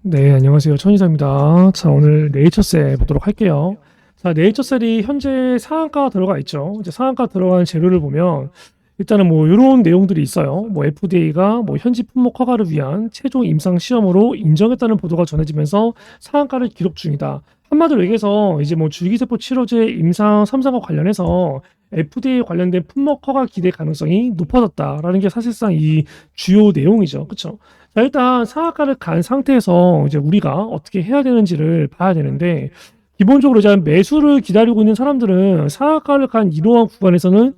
네, 안녕하세요. 천이사입니다. 자, 오늘 네이처셀 보도록 할게요. 자, 네이처셀이 현재 상한가 들어가 있죠. 이제 상한가 들어간 재료를 보면 일단은 뭐 이런 내용들이 있어요. 뭐 FDA가 뭐 현지 품목 허가를 위한 최종 임상 시험으로 인정했다는 보도가 전해지면서 상한가를 기록 중이다. 한마디로 얘기해서 이제 뭐 줄기세포 치료제 임상 3상과 관련해서 FDA 관련된 품목 허가 기대 가능성이 높아졌다라는 게 사실상 이 주요 내용이죠. 그렇죠? 자, 일단 상한가를 간 상태에서 이제 우리가 어떻게 해야 되는지를 봐야 되는데, 기본적으로 이제 매수를 기다리고 있는 사람들은 상한가를 간 이러한 구간에서는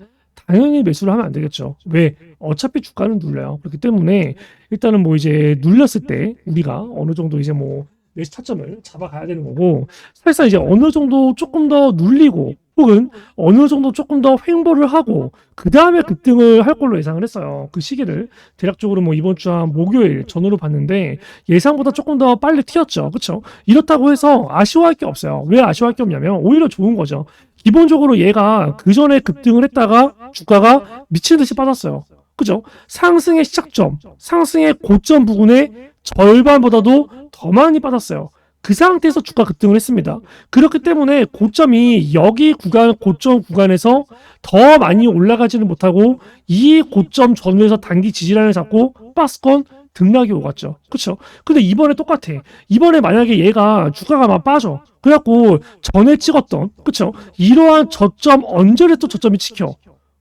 당연히 매수를 하면 안 되겠죠. 왜? 어차피 주가는 눌려요. 그렇기 때문에 일단은 뭐 이제 눌렸을 때 우리가 어느 정도 이제 뭐 매수 타점을 잡아가야 되는 거고, 사실상 이제 어느 정도 조금 더 눌리고 혹은 어느 정도 조금 더 횡보를 하고 그 다음에 급등을 할 걸로 예상을 했어요. 그 시기를 대략적으로 뭐 이번 주 한 목요일 전후로 봤는데 예상보다 조금 더 빨리 튀었죠. 그렇죠? 이렇다고 해서 아쉬워할 게 없어요. 왜 아쉬워할 게 없냐면 오히려 좋은 거죠. 기본적으로 얘가 그 전에 급등을 했다가 주가가 미친 듯이 빠졌어요. 그죠? 상승의 시작점, 상승의 고점 부근의 절반보다도 더 많이 빠졌어요. 그 상태에서 주가 급등을 했습니다. 그렇기 때문에 고점이 여기 구간, 고점 구간에서 더 많이 올라가지는 못하고 이 고점 전후에서 단기 지지라인을 잡고 빠스권 등락이 오갔죠. 그렇죠? 근데 이번에 똑같아. 이번에 만약에 얘가 주가가 막 빠져. 그래갖고 전에 찍었던, 그렇죠? 이러한 저점 언저리 또 저점이 지켜.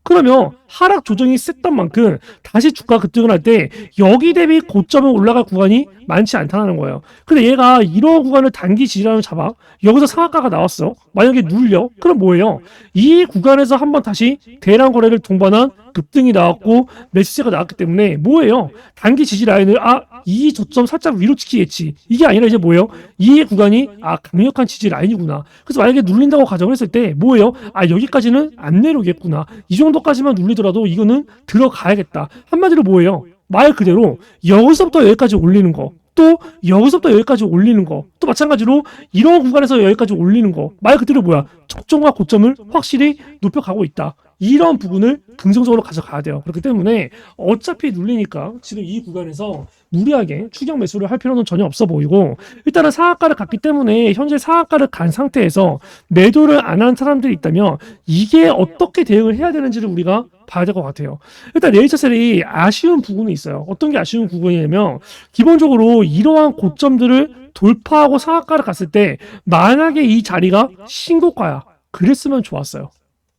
그러면 하락 조정이 셌던 만큼 다시 주가 급등을 할 때 여기 대비 고점에 올라갈 구간이 많지 않다는 거예요. 근데 얘가 이런 구간을 단기 지지라인을 잡아 여기서 상한가가 나왔어. 만약에 눌려. 그럼 뭐예요? 이 구간에서 한번 다시 대량 거래를 동반한 급등이 나왔고 매수세가 나왔기 때문에 뭐예요? 단기 지지 라인을 이 저점 살짝 위로 지키겠지. 이게 아니라 이제 뭐예요? 이 구간이 강력한 지지 라인이구나. 그래서 만약에 눌린다고 가정을 했을 때 뭐예요? 여기까지는 안 내려오겠구나. 이 정도까지만 눌리더라도 이거는 들어가야겠다. 한마디로 뭐예요? 말 그대로 여기서부터 여기까지 올리는 거. 또 여기서부터 여기까지 올리는 거. 또 마찬가지로 이런 구간에서 여기까지 올리는 거. 말 그대로 뭐야? 적정과 고점을 확실히 높여가고 있다. 이런 부분을 긍정적으로 가져가야 돼요. 그렇기 때문에 어차피 눌리니까 지금 이 구간에서 무리하게 추격 매수를 할 필요는 전혀 없어 보이고, 일단은 상한가를 갔기 때문에 현재 상한가를 간 상태에서 매도를 안 한 사람들이 있다면 이게 어떻게 대응을 해야 되는지를 우리가 봐야 될 것 같아요. 일단 네이처셀이 아쉬운 부분이 있어요. 어떤 게 아쉬운 부분이냐면 기본적으로 이러한 고점들을 돌파하고 상한가를 갔을 때 만약에 이 자리가 신고가야 그랬으면 좋았어요.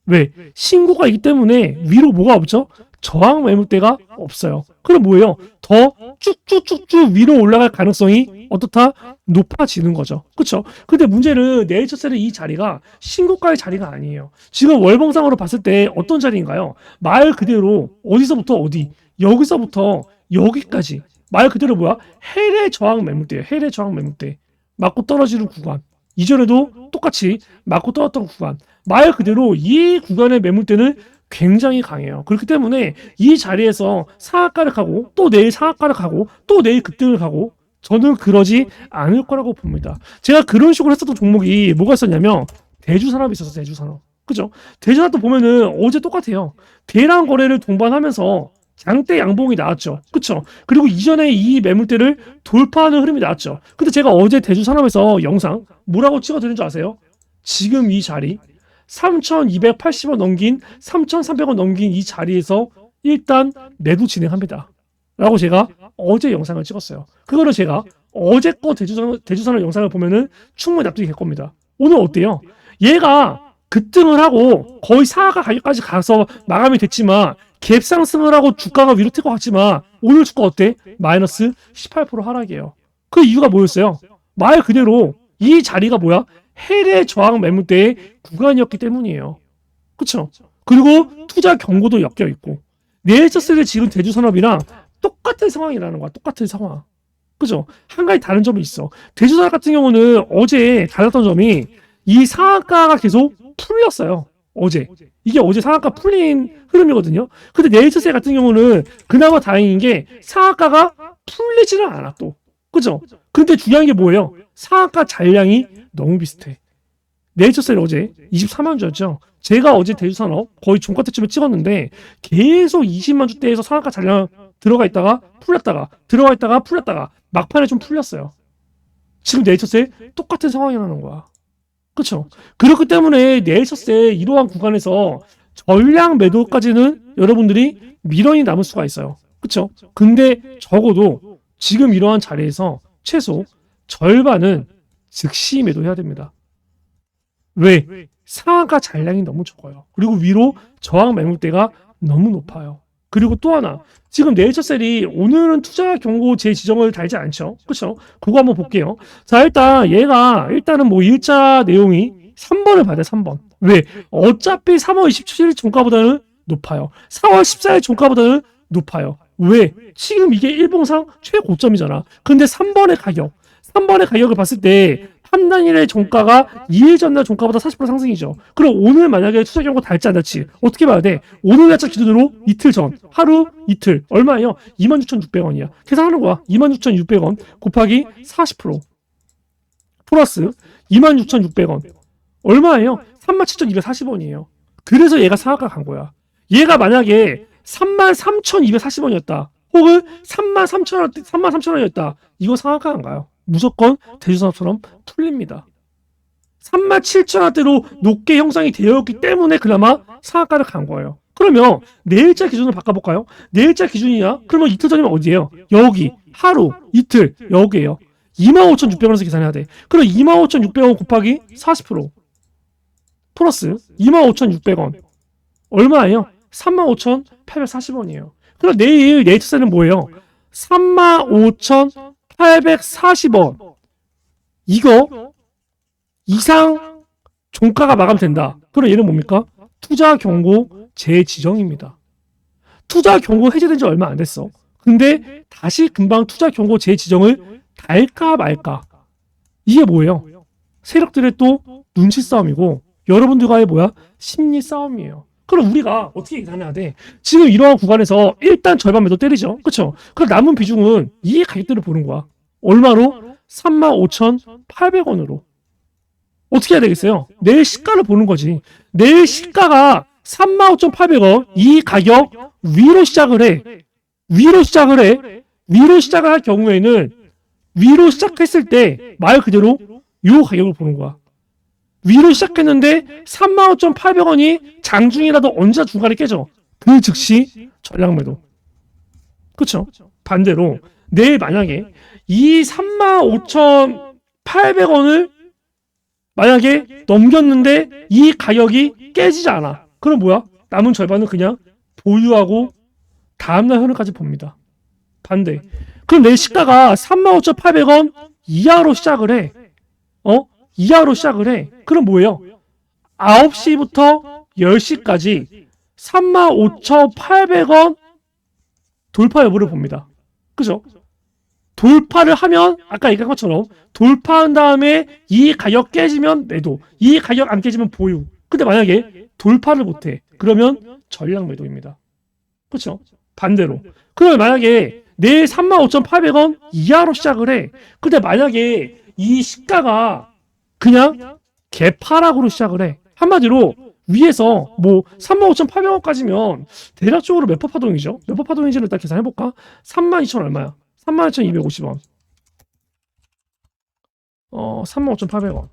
왜? 신고가이기 때문에 위로 뭐가 없죠? 저항 매물대가 없어요. 그럼 뭐예요? 더 쭉쭉쭉쭉 위로 올라갈 가능성이 어떻다? 높아지는 거죠. 그렇죠? 근데 문제는 네이처셀의 이 자리가 신고가의 자리가 아니에요. 지금 월봉상으로 봤을 때 어떤 자리인가요? 말 그대로 어디서부터 어디? 여기서부터 여기까지. 말 그대로 뭐야? 해외 저항 매물대예요. 해외 저항 매물대. 맞고 떨어지는 구간. 이전에도 똑같이 맞고 떨어졌던 구간. 말 그대로 이 구간의 매물대는 굉장히 강해요. 그렇기 때문에 이 자리에서 상한가를 가고 또 내일 상한가를 가고 또 내일 급등을 가고 저는 그러지 않을 거라고 봅니다. 제가 그런 식으로 했었던 종목이 뭐가 있었냐면 대주산업이 있었어. 대주산업. 그죠? 대주산업도 보면은 어제 똑같아요. 대량 거래를 동반하면서 장대 양봉이 나왔죠. 그쵸? 그리고 이전에 이 매물대를 돌파하는 흐름이 나왔죠. 근데 제가 어제 대주산업에서 영상 뭐라고 찍어드린 줄 아세요? 지금 이 자리 3,280원 넘긴 3,300원 넘긴 이 자리에서 일단 매도 진행합니다. 라고 제가 어제 영상을 찍었어요. 그거를 제가 어제 거 대주산업 영상을 보면은 충분히 납득이 될 겁니다. 오늘 어때요? 얘가 급등을 하고 거의 상하가 가격까지 가서 마감이 됐지만 갭 상승을 하고 주가가 위로 튈 것 같지만 오늘 주가 어때? 마이너스 18% 하락이에요. 그 이유가 뭐였어요? 말 그대로 이 자리가 뭐야? 해외 저항 매물대의 구간이었기 때문이에요. 그쵸? 그리고 투자 경고도 엮여 있고 네이처셀의 지금 대주산업이랑 똑같은 상황이라는 거야. 똑같은 상황. 그죠? 한 가지 다른 점이 있어. 대주산업 같은 경우는 어제 달랐던 점이 이 상한가가 계속 풀렸어요. 어제. 이게 어제 상한가 풀린 흐름이거든요. 근데 네이처셀 같은 경우는 그나마 다행인 게 상한가가 풀리지는 않아 또. 그죠? 근데 중요한 게 뭐예요? 상한가 잔량이 너무 비슷해. 네이처셀 어제 24만 주였죠. 제가 어제 대주산업 거의 종가 때쯤에 찍었는데 계속 20만 주대에서 상한가 잔량 들어가 있다가 풀렸다가 들어가 있다가 풀렸다가 막판에 좀 풀렸어요. 지금 네이처셀 똑같은 상황이라는 거야. 그렇죠? 그렇기 때문에 네이처셀 이러한 구간에서 전량 매도까지는 여러분들이 미련이 남을 수가 있어요. 그렇죠? 근데 적어도 지금 이러한 자리에서 최소 절반은 즉시 매도해야 됩니다. 왜? 상한가 잔량이 너무 적어요. 그리고 위로 저항 매물대가 너무 높아요. 그리고 또 하나, 지금 네이처셀이 오늘은 투자 경고 제 지정을 달지 않죠. 그렇죠? 그거 한번 볼게요. 자, 일단은 뭐 일자 내용이 3번을 봐야 돼, 3번. 왜? 어차피 3월 27일 종가보다는 높아요. 4월 14일 종가보다는 높아요. 왜? 지금 이게 일봉상 최고점이잖아. 근데 3번의 가격을 봤을 때 판단일의 종가가 2일 전날 종가보다 40% 상승이죠. 그럼 오늘 만약에 투자 경고 달지 않았지. 어떻게 봐야 돼? 오늘 날짜 기준으로 이틀 전, 하루, 이틀. 얼마예요? 26,600원이야. 계산하는 거야. 26,600원 곱하기 40% 플러스 26,600원. 얼마예요? 37,240원이에요. 그래서 얘가 상한가 간 거야. 얘가 만약에 33,240원이었다. 혹은 33,000원이었다. 이거 상한가 안 가요. 무조건 대주산업처럼 풀립니다. 37,000원대로 높게 형성이 되었기 때문에 그나마 상한가를 간 거예요. 그러면 내일자 기준으로 바꿔볼까요? 내일자 기준이야? 그러면 이틀 전이면 어디예요? 여기. 하루, 이틀, 여기에요. 25,600원에서 계산해야 돼. 그럼 25,600원 곱하기 40% 플러스 25,600원. 얼마예요? 35,840원이에요. 그럼 내일 네이처셀은 뭐예요? 35,840원. 이거 이상 종가가 마감된다. 그럼 얘는 뭡니까? 투자 경고 재지정입니다. 투자 경고 해제된 지 얼마 안 됐어. 근데 다시 금방 투자 경고 재지정을 달까 말까. 이게 뭐예요? 세력들의 또 눈치 싸움이고 여러분들과의 심리 싸움이에요. 그럼 우리가 어떻게 계산해야 돼? 지금 이러한 구간에서 일단 절반 매도 때리죠. 그렇죠? 그럼 남은 비중은 이 가격대를 보는 거야. 얼마로? 35,800원으로. 어떻게 해야 되겠어요? 내일 시가를 보는 거지. 내일 시가가 35,800원 이 가격 위로 시작을 해. 위로 시작을 할 경우에는 위로 시작했을 때 말 그대로 이 가격을 보는 거야. 위로 시작했는데 35,800원이 장중이라도 언제 중간에 깨져. 그 즉시 전량 매도. 그렇죠? 반대로 내일 만약에 이 35,800원을 만약에 넘겼는데 이 가격이 깨지지 않아. 그럼 남은 절반은 그냥 보유하고 다음날 흐름까지 봅니다. 반대. 그럼 내일 시가가 35,800원 이하로 시작을 해. 이하로 시작을 해. 그럼 뭐예요? 9시부터 10시까지 35,800원 돌파 여부를 봅니다. 그죠? 돌파를 하면 아까 얘기한 것처럼 돌파한 다음에 이 가격 깨지면 매도, 이 가격 안 깨지면 보유. 근데 만약에 돌파를 못해. 그러면 전량 매도입니다. 그렇죠? 반대로. 그러면 만약에 내일 35,800원 이하로 시작을 해. 근데 만약에 이 시가가 그냥 개파락으로 시작을 해. 한마디로 위에서 35,800원까지면 대략적으로 몇 퍼 파동이죠? 몇 퍼 파동인지를 일단 계산해볼까? 32,000 얼마야? 32,250원. 35,800원.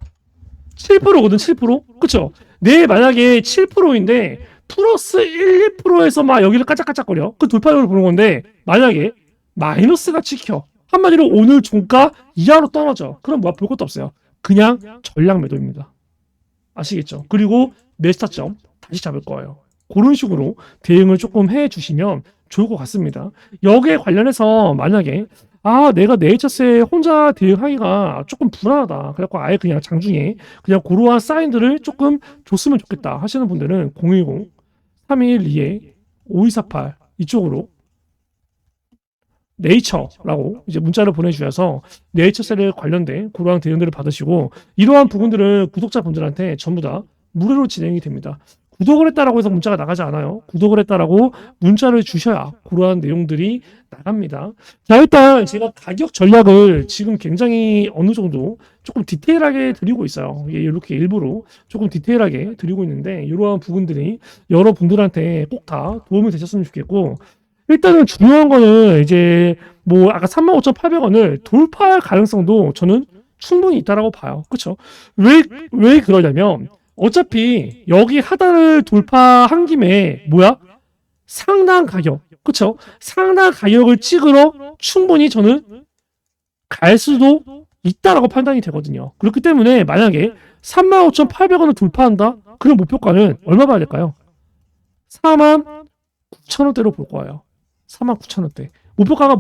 7%거든, 7%? 그쵸? 내일 만약에 7%인데 플러스 1, 2%에서 막 여기를 까짝까짝거려. 그 돌파력을 보는 건데 만약에 마이너스가 찍혀. 한마디로 오늘 종가 이하로 떨어져. 그럼 볼 것도 없어요. 그냥 전량 매도입니다. 아시겠죠? 그리고 매수타점 다시 잡을 거예요. 그런 식으로 대응을 조금 해주시면 좋을 것 같습니다. 여기에 관련해서 만약에 내가 네이처셀 혼자 대응하기가 조금 불안하다. 그래갖고 아예 그냥 장중에 그냥 그러한 사인들을 조금 줬으면 좋겠다 하시는 분들은 010-312-5248 이쪽으로 네이처라고 이제 문자를 보내주셔서 네이처셀에 관련된 그러한 대응들을 받으시고 이러한 부분들은 구독자분들한테 전부 다 무료로 진행이 됩니다. 구독을 했다라고 해서 문자가 나가지 않아요. 구독을 했다라고 문자를 주셔야 그러한 내용들이 나갑니다. 자, 일단 제가 가격 전략을 지금 굉장히 어느 정도 조금 디테일하게 드리고 있어요. 이렇게 일부러 조금 디테일하게 드리고 있는데 이러한 부분들이 여러분들한테 꼭 다 도움이 되셨으면 좋겠고 일단은 중요한 거는 이제 아까 35,800원을 돌파할 가능성도 저는 충분히 있다라고 봐요. 그쵸? 왜 그러냐면, 어차피 여기 하단을 돌파한 김에, 상당 가격. 그쵸? 상당 가격을 찍으러 충분히 저는 갈 수도 있다라고 판단이 되거든요. 그렇기 때문에 만약에 35,800원을 돌파한다? 그럼 목표가는 얼마 봐야 될까요? 49,000원대로 볼 거예요. 49,000원대. 목표가가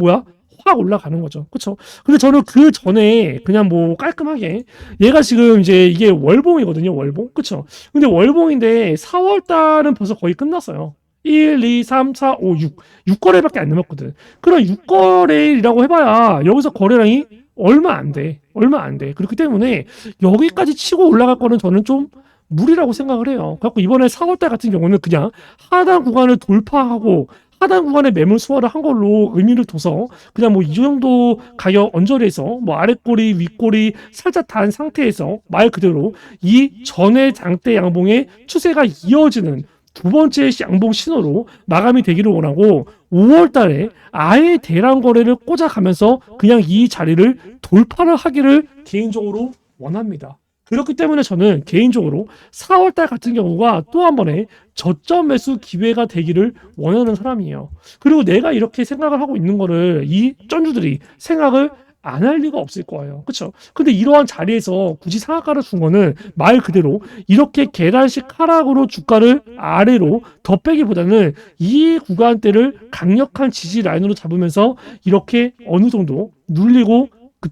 확 올라가는 거죠. 그쵸? 근데 저는 그 전에 그냥 뭐 깔끔하게 얘가 지금 이제 이게 월봉이거든요. 월봉. 그쵸? 근데 월봉인데 4월 달은 벌써 거의 끝났어요. 1, 2, 3, 4, 5, 6. 6거래밖에 안 남았거든. 그럼 6거래라고 해봐야 여기서 거래량이 얼마 안 돼. 얼마 안 돼. 그렇기 때문에 여기까지 치고 올라갈 거는 저는 좀 무리라고 생각을 해요. 그래갖고 이번에 4월달 같은 경우는 그냥 하단 구간을 돌파하고 하단 구간에 매물 수월을 한 걸로 의미를 둬서 그냥 뭐 이 정도 가격 언저리에서 뭐 아랫꼬리 윗꼬리 살짝 단 상태에서 말 그대로 이 전의 장대 양봉의 추세가 이어지는 두 번째 양봉 신호로 마감이 되기를 원하고 5월 달에 아예 대량 거래를 꽂아가면서 그냥 이 자리를 돌파를 하기를 개인적으로 원합니다. 그렇기 때문에 저는 개인적으로 4월 달 같은 경우가 또 한 번의 저점 매수 기회가 되기를 원하는 사람이에요. 그리고 내가 이렇게 생각을 하고 있는 거를 이 쩐주들이 생각을 안 할 리가 없을 거예요. 그쵸? 근데 이러한 자리에서 굳이 상한가를 준 거는 말 그대로 이렇게 계단식 하락으로 주가를 아래로 더 빼기보다는 이 구간대를 강력한 지지 라인으로 잡으면서 이렇게 어느 정도 눌리고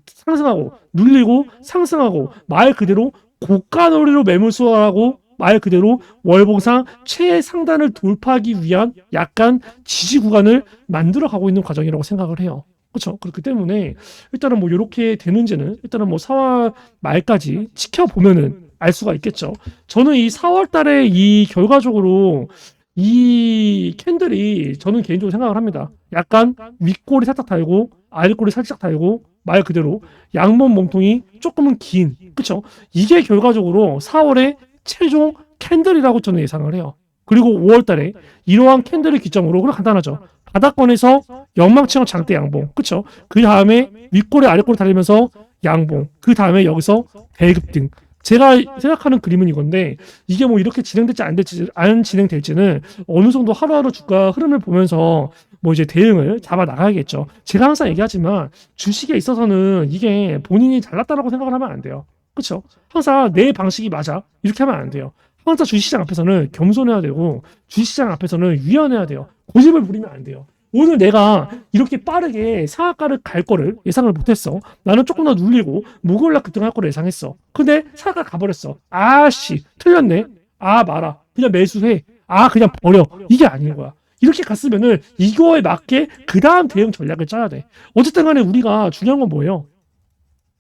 상승하고 눌리고 상승하고 말 그대로 고가놀이로 매물 수월하고 말 그대로 월봉상 최상단을 돌파하기 위한 약간 지지 구간을 만들어 가고 있는 과정이라고 생각을 해요. 그렇죠. 그렇기 때문에 일단은 뭐 이렇게 되는지는 일단은 뭐 4월 말까지 지켜보면은 알 수가 있겠죠. 저는 이 4월 달에 이 결과적으로 이 캔들이 저는 개인적으로 생각을 합니다. 약간 윗꼬리 살짝 달고 아랫꼬리 살짝 달고 말 그대로 양몸 몸통이 조금은 긴, 그쵸? 이게 결과적으로 4월의 최종 캔들이라고 저는 예상을 해요. 그리고 5월 달에 이러한 캔들을 기점으로 그럼 간단하죠. 바닥권에서 영망치형 장대 양봉, 그쵸? 그 다음에 윗꼬리 아랫꼬리 달리면서 양봉, 그 다음에 여기서 대급등. 제가 생각하는 그림은 이건데 이게 뭐 이렇게 진행될지 안 진행될지는 어느 정도 하루하루 주가 흐름을 보면서 뭐 이제 대응을 잡아 나가야겠죠. 제가 항상 얘기하지만 주식에 있어서는 이게 본인이 잘났다라고 생각을 하면 안 돼요. 그렇죠? 항상 내 방식이 맞아 이렇게 하면 안 돼요. 항상 주식시장 앞에서는 겸손해야 되고 주식시장 앞에서는 유연해야 돼요. 고집을 부리면 안 돼요. 오늘 내가 이렇게 빠르게 상한가를 갈 거를 예상을 못했어. 나는 조금 더 눌리고 목요일날 급등할 거를 예상했어. 근데 상한가 가버렸어. 아씨 틀렸네. 아 마라. 그냥 매수해. 아 그냥 버려. 이게 아닌 거야. 이렇게 갔으면은 이거에 맞게 그 다음 대응 전략을 짜야 돼. 어쨌든 간에 우리가 중요한 건 뭐예요?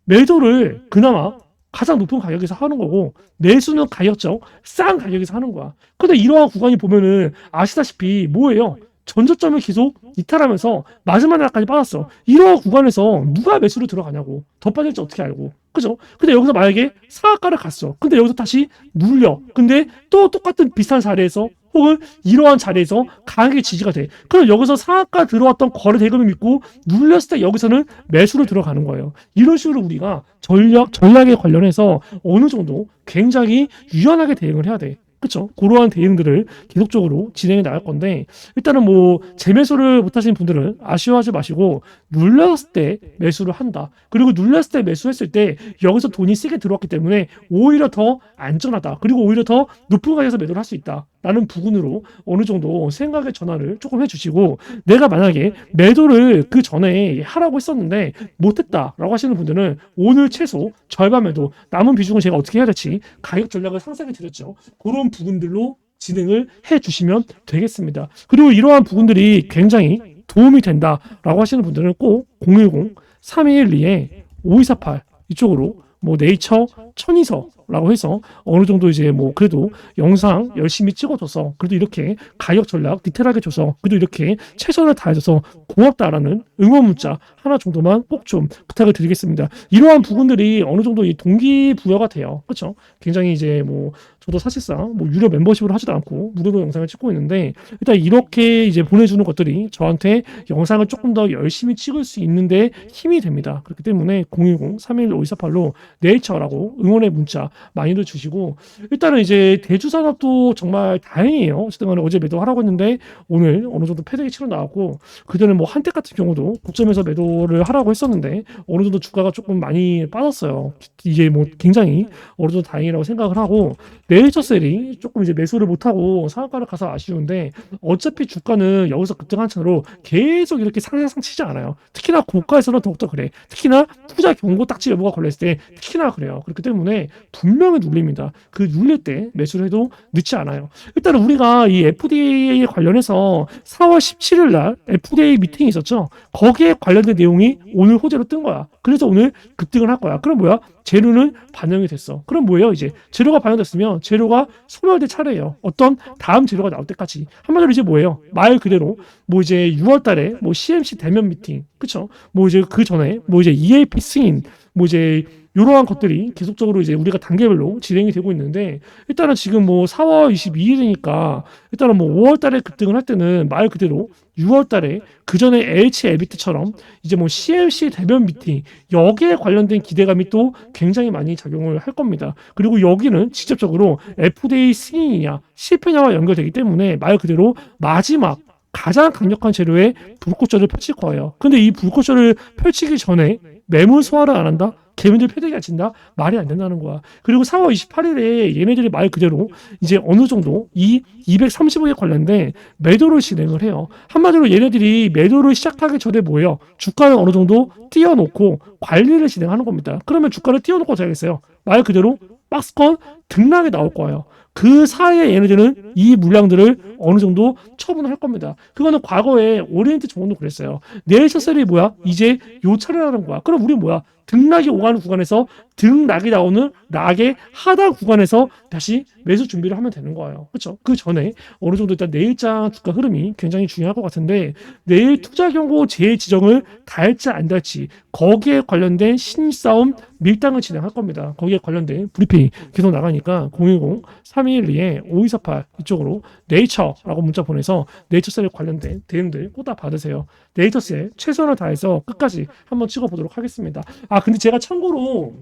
매도를 그나마 가장 높은 가격에서 하는 거고 매수는 가격적 싼 가격에서 하는 거야. 근데 이러한 구간이 보면은 아시다시피 뭐예요? 전저점을 계속 이탈하면서 마지막 날까지 빠졌어. 이러한 구간에서 누가 매수로 들어가냐고. 더 빠질지 어떻게 알고. 그죠? 근데 여기서 만약에 상한가를 갔어. 근데 여기서 다시 눌려. 근데 또 똑같은 비슷한 자리에서 혹은 이러한 자리에서 강하게 지지가 돼. 그럼 여기서 상한가 들어왔던 거래 대금을 믿고 눌렸을 때 여기서는 매수로 들어가는 거예요. 이런 식으로 우리가 전략에 관련해서 어느 정도 굉장히 유연하게 대응을 해야 돼. 그렇죠? 그러한 대응들을 계속적으로 진행해 나갈 건데 일단은 뭐 재매수를 못하시는 분들은 아쉬워하지 마시고 눌렸을 때 매수를 한다. 그리고 눌렸을 때 매수했을 때 여기서 돈이 세게 들어왔기 때문에 오히려 더 안전하다. 그리고 오히려 더 높은 가격에서 매도를 할 수 있다. 라는 부분으로 어느 정도 생각의 전환을 조금 해주시고 내가 만약에 매도를 그 전에 하라고 했었는데 못했다라고 하시는 분들은 오늘 최소 절반 매도 남은 비중은 제가 어떻게 해야 될지 가격 전략을 상세하게 드렸죠. 그런 부분들로 진행을 해주시면 되겠습니다. 그리고 이러한 부분들이 굉장히 도움이 된다라고 하시는 분들은 꼭 010-3212-5248 이쪽으로 뭐 네이처 천이서라고 해서 어느 정도 이제 뭐 그래도 영상 열심히 찍어줘서 그래도 이렇게 가격 전략 디테일하게 줘서 그래도 이렇게 최선을 다해줘서 고맙다라는 응원 문자 하나 정도만 꼭 좀 부탁을 드리겠습니다. 이러한 부분들이 어느 정도 이 동기부여가 돼요. 그렇죠? 굉장히 이제 뭐 저도 사실상 뭐 유료 멤버십으로 하지도 않고 무료로 영상을 찍고 있는데 일단 이렇게 이제 보내주는 것들이 저한테 영상을 조금 더 열심히 찍을 수 있는데 힘이 됩니다. 그렇기 때문에 010-311-5248로 네이처라고 응원의 문자 많이들 주시고 일단은 이제 대주산업도 정말 다행이에요. 어쨌든 간에 어제 매도하라고 했는데 오늘 어느 정도 패대기 치러 나왔고 그전에 뭐 한때 같은 경우도 고점에서 매도를 하라고 했었는데 어느 정도 주가가 조금 많이 빠졌어요. 이게 뭐 굉장히 어느 정도 다행이라고 생각을 하고 네이처셀이 조금 이제 매수를 못하고 상한가를 가서 아쉬운데 어차피 주가는 여기서 급등한 차로 계속 이렇게 상승 치지 않아요. 특히나 고가에서는 더욱더 그래. 특히나 투자 경고 딱지 여부가 걸렸을 때 특히나 그래요. 그렇기 때문에 분명히 눌립니다. 그 눌릴 때 매수를 해도 늦지 않아요. 일단은 우리가 이 FDA 관련해서 4월 17일 날 FDA 미팅이 있었죠. 거기에 관련된 내용이 오늘 호재로 뜬 거야. 그래서 오늘 급등을 할 거야. 그럼 뭐야? 재료는 반영이 됐어. 그럼 뭐예요? 이제 재료가 반영됐으면 재료가 소멸될 차례예요. 어떤 다음 재료가 나올 때까지. 한마디로 이제 뭐예요? 말 그대로 뭐 이제 6월 달에 뭐 CMC 대면 미팅, 그쵸? 뭐 이제 그 전에 뭐 이제 EAP 승인, 뭐 이제 이러한 것들이 계속적으로 이제 우리가 단계별로 진행이 되고 있는데 일단은 지금 뭐 4월 22일이니까 일단은 뭐 5월 달에 급등을 할 때는 말 그대로 6월 달에 그 전에 LH 에비트처럼 이제 뭐 CMC 대면 미팅 여기에 관련된 기대감이 또 굉장히 많이 작용을 할 겁니다. 그리고 여기는 직접적으로 FDA 승인이냐 실패냐와 연결되기 때문에 말 그대로 마지막 가장 강력한 재료에 불꽃절을 펼칠 거예요. 근데 이 불꽃절을 펼치기 전에 매물 소화를 안 한다? 개미들 패대기가 친다? 말이 안 된다는 거야. 그리고 4월 28일에 얘네들이 말 그대로 이제 어느 정도 이 230억에 관련된 매도를 진행을 해요. 한마디로 얘네들이 매도를 시작하기 전에 뭐예요? 주가를 어느 정도 띄워놓고 관리를 진행하는 겁니다. 그러면 주가를 띄워놓고 자야겠어요. 말 그대로 박스권 등락이 나올 거예요. 그 사이에 얘네들은 이 물량들을 어느 정도 처분할 겁니다. 그거는 과거에 오리엔트 종목도 그랬어요. 네이처셀이 뭐야? 이제 요 차례라는 거야. 그럼 우리 뭐야? 등락이 오가는 구간에서 등락이 나오는 락의 하단 구간에서 다시 매수 준비를 하면 되는 거예요. 그렇죠? 그 전에 어느 정도 일단 내일장 주가 흐름이 굉장히 중요할 것 같은데 내일 투자 경고 재지정을 달지 안 달지 거기에 관련된 신싸움 밀당을 진행할 겁니다. 거기에 관련된 브리핑 계속 나가니까 010-3212-5248 이쪽으로 네이처라고 문자 보내서 네이처셀에 관련된 대응들 꼭 다 받으세요. 네이처셀 최선을 다해서 끝까지 한번 찍어보도록 하겠습니다. 아 근데 제가 참고로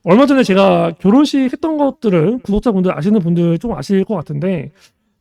얼마 전에 제가 결혼식 했던 것들을 구독자분들 아시는 분들 좀 아실 것 같은데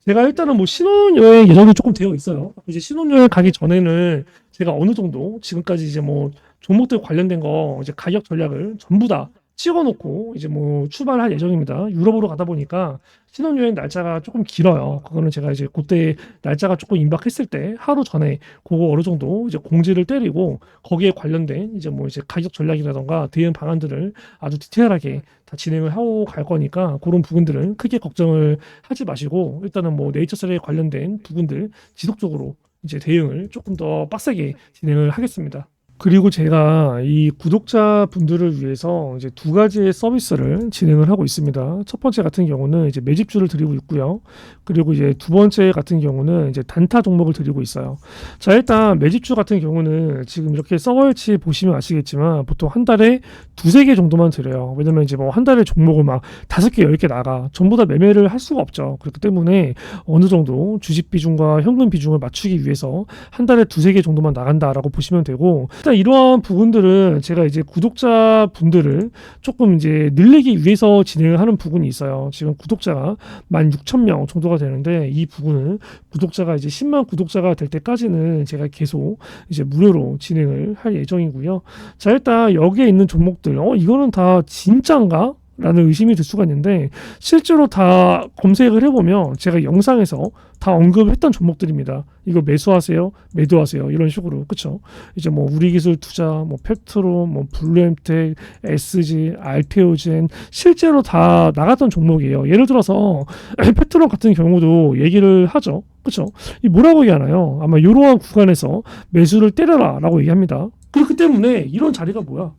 제가 일단은 뭐 신혼여행 예정이 조금 되어 있어요. 이제 신혼여행 가기 전에는 제가 어느 정도 지금까지 이제 뭐 종목들 관련된 거 이제 가격 전략을 전부 다 찍어놓고 이제 뭐 출발할 예정입니다. 유럽으로 가다 보니까 신혼여행 날짜가 조금 길어요. 그거는 제가 이제 그때 날짜가 조금 임박했을 때 하루 전에 그거 어느 정도 이제 공지를 때리고 거기에 관련된 이제 뭐 이제 가격 전략이라던가 대응 방안들을 아주 디테일하게 다 진행을 하고 갈 거니까 그런 부분들은 크게 걱정을 하지 마시고 일단은 뭐 네이처셀에 관련된 부분들 지속적으로 이제 대응을 조금 더 빡세게 진행을 하겠습니다. 그리고 제가 이 구독자분들을 위해서 이제 두 가지의 서비스를 진행을 하고 있습니다. 첫 번째 같은 경우는 이제 매집주를 드리고 있고요. 그리고 이제 두 번째 같은 경우는 이제 단타 종목을 드리고 있어요. 자, 일단 매집주 같은 경우는 지금 이렇게 서버일치 보시면 아시겠지만 보통 한 달에 두세 개 정도만 드려요. 왜냐면 이제 뭐 한 달에 종목을 막 5개, 10개 나가. 전부 다 매매를 할 수가 없죠. 그렇기 때문에 어느 정도 주식 비중과 현금 비중을 맞추기 위해서 한 달에 두세 개 정도만 나간다라고 보시면 되고 일단 이러한 부분들은 제가 이제 구독자분들을 조금 이제 늘리기 위해서 진행을 하는 부분이 있어요. 지금 구독자가 16,000명 정도가 되는데 이 부분은 구독자가 이제 10만 구독자가 될 때까지는 제가 계속 이제 무료로 진행을 할 예정이고요. 자, 일단 여기에 있는 종목들, 이거는 다 진짠가? 라는 의심이 들 수가 있는데 실제로 다 검색을 해보면 제가 영상에서 다 언급했던 종목들입니다. 이거 매수하세요, 매도하세요 이런 식으로 그쵸? 이제 뭐 우리기술 투자, 뭐 펩트론, 뭐 블루엠텍, SG, 알테오젠 실제로 다 나갔던 종목이에요. 예를 들어서 펩트론 같은 경우도 얘기를 하죠, 그쵸? 이 뭐라고 얘기하나요? 아마 이러한 구간에서 매수를 때려라라고 얘기합니다. 그렇기 때문에 이런 자리가 뭐야?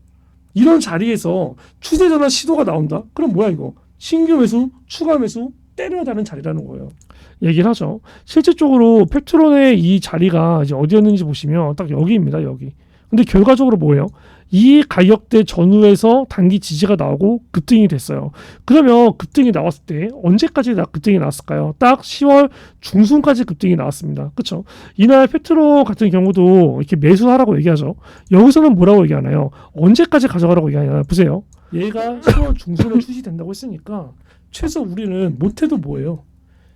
이런 자리에서 추세 전환 시도가 나온다? 그럼 뭐야 이거? 신규 매수, 추가 매수, 때려야 되는 자리라는 거예요. 얘기를 하죠. 실질적으로 펩트론의 이 자리가 이제 어디였는지 보시면 딱 여기입니다. 여기. 근데 결과적으로 뭐예요? 이 가격대 전후에서 단기 지지가 나오고 급등이 됐어요. 그러면 급등이 나왔을 때 언제까지 급등이 나왔을까요? 딱 10월 중순까지 급등이 나왔습니다. 그렇죠? 이날 페트로 같은 경우도 이렇게 매수하라고 얘기하죠. 여기서는 뭐라고 얘기하나요? 언제까지 가져가라고 얘기하나요? 보세요. 얘가 10월 중순에 출시된다고 했으니까 최소 우리는 못해도 뭐예요?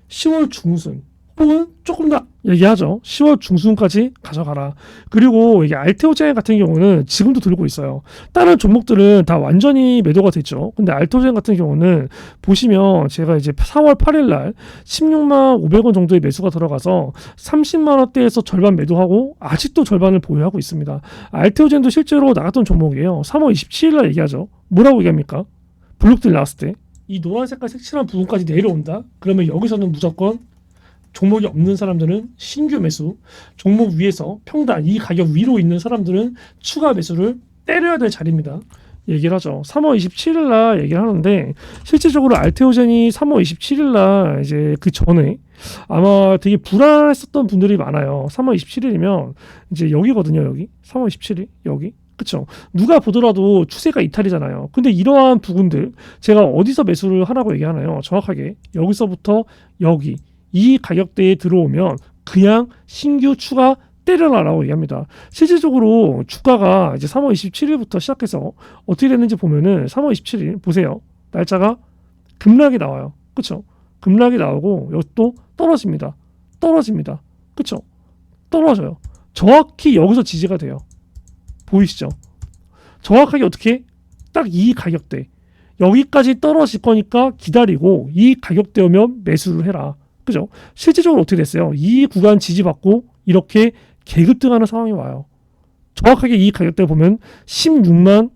10월 중순 혹은 조금 더 얘기하죠. 10월 중순까지 가져가라. 그리고 이게 알테오젠 같은 경우는 지금도 들고 있어요. 다른 종목들은 다 완전히 매도가 됐죠. 근데 알테오젠 같은 경우는 보시면 제가 이제 4월 8일 날 16만 500원 정도의 매수가 들어가서 30만 원대에서 절반 매도하고 아직도 절반을 보유하고 있습니다. 알테오젠도 실제로 나갔던 종목이에요. 3월 27일 날 얘기하죠. 뭐라고 얘기합니까? 블록들 나왔을 때 이 노란 색깔 색칠한 부분까지 내려온다. 그러면 여기서는 무조건 종목이 없는 사람들은 신규 매수, 종목 위에서 평단 이 가격 위로 있는 사람들은 추가 매수를 때려야 될 자리입니다. 얘기를 하죠. 3월 27일 날 얘기를 하는데 실질적으로 알테오젠이 3월 27일 날 이제 그 전에 아마 되게 불안했었던 분들이 많아요. 3월 27일이면 이제 여기거든요. 여기 3월 27일 여기. 그쵸? 누가 보더라도 추세가 이탈이잖아요. 근데 이러한 부분들 제가 어디서 매수를 하라고 얘기하나요? 정확하게 여기서부터 여기 이 가격대에 들어오면 그냥 신규 추가 때려라라고 얘기합니다. 실질적으로 주가가 이제 3월 27일부터 시작해서 어떻게 됐는지 보면은 3월 27일 보세요. 날짜가 급락이 나와요. 그쵸? 급락이 나오고 여기 또 떨어집니다. 떨어집니다. 그쵸? 떨어져요. 정확히 여기서 지지가 돼요. 보이시죠? 정확하게 어떻게? 딱 이 가격대. 여기까지 떨어질 거니까 기다리고 이 가격대 오면 매수를 해라. 그죠? 실질적으로 어떻게 됐어요? 이 구간 지지받고 이렇게 개급등하는 상황이 와요. 정확하게 이 가격대 보면 16만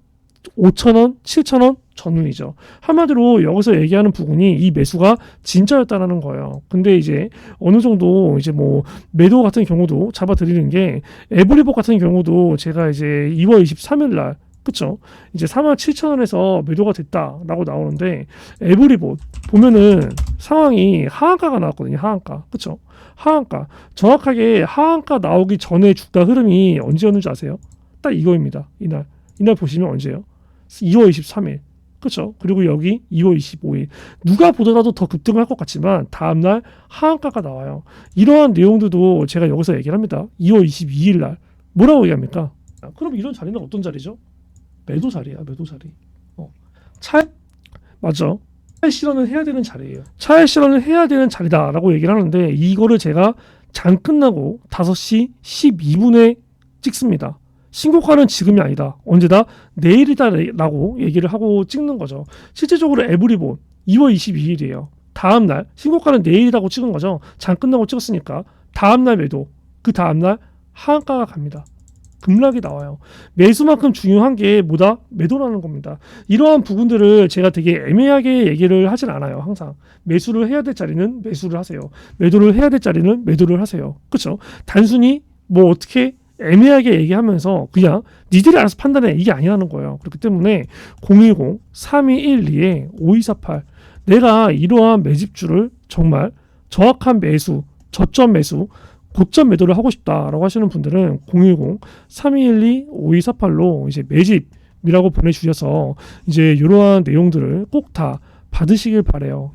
5천원, 7천원 전후이죠. 한마디로 여기서 얘기하는 부분이 이 매수가 진짜였다라는 거예요. 근데 이제 어느 정도 이제 뭐 매도 같은 경우도 잡아드리는 게 에브리복 같은 경우도 제가 이제 2월 23일 날 그쵸? 이제 4만 7천 원에서 매도가 됐다라고 나오는데 에브리봇 보면은 상황이 하한가가 나왔거든요. 하한가. 그쵸? 하한가. 정확하게 하한가 나오기 전에 주가 흐름이 언제였는지 아세요? 딱 이거입니다. 이날 보시면 언제예요? 2월 23일. 그렇죠. 그리고 여기 2월 25일. 누가 보더라도 더 급등할 것 같지만 다음날 하한가가 나와요. 이러한 내용들도 제가 여기서 얘기를 합니다. 2월 22일 날. 뭐라고 얘기합니까? 그럼 이런 자리는 어떤 자리죠? 매도 자리야. 매도 자리. 맞죠. 차익 실현을 해야 되는 자리예요. 차익 실현을 해야 되는 자리다라고 얘기를 하는데 이거를 제가 장 끝나고 5시 12분에 찍습니다. 신고가는 지금이 아니다. 언제다? 내일이다라고 얘기를 하고 찍는 거죠. 실질적으로 에브리본 2월 22일이에요. 다음날 신고가는 내일이라고 찍은 거죠. 장 끝나고 찍었으니까 다음날 매도, 그 다음날 하한가가 갑니다. 급락이 나와요. 매수만큼 중요한 게 뭐다? 매도라는 겁니다. 이러한 부분들을 제가 되게 애매하게 얘기를 하진 않아요. 항상 매수를 해야 될 자리는 매수를 하세요. 매도를 해야 될 자리는 매도를 하세요. 그렇죠? 단순히 뭐 어떻게 애매하게 얘기하면서 그냥 니들이 알아서 판단해 이게 아니라는 거예요. 그렇기 때문에 010-3212-5248 내가 이러한 매집주를 정말 정확한 매수, 저점 매수, 고점 매도를 하고 싶다라고 하시는 분들은 010-3212-5248로 이제 매집이라고 보내주셔서 이제 이러한 내용들을 꼭 다 받으시길 바래요.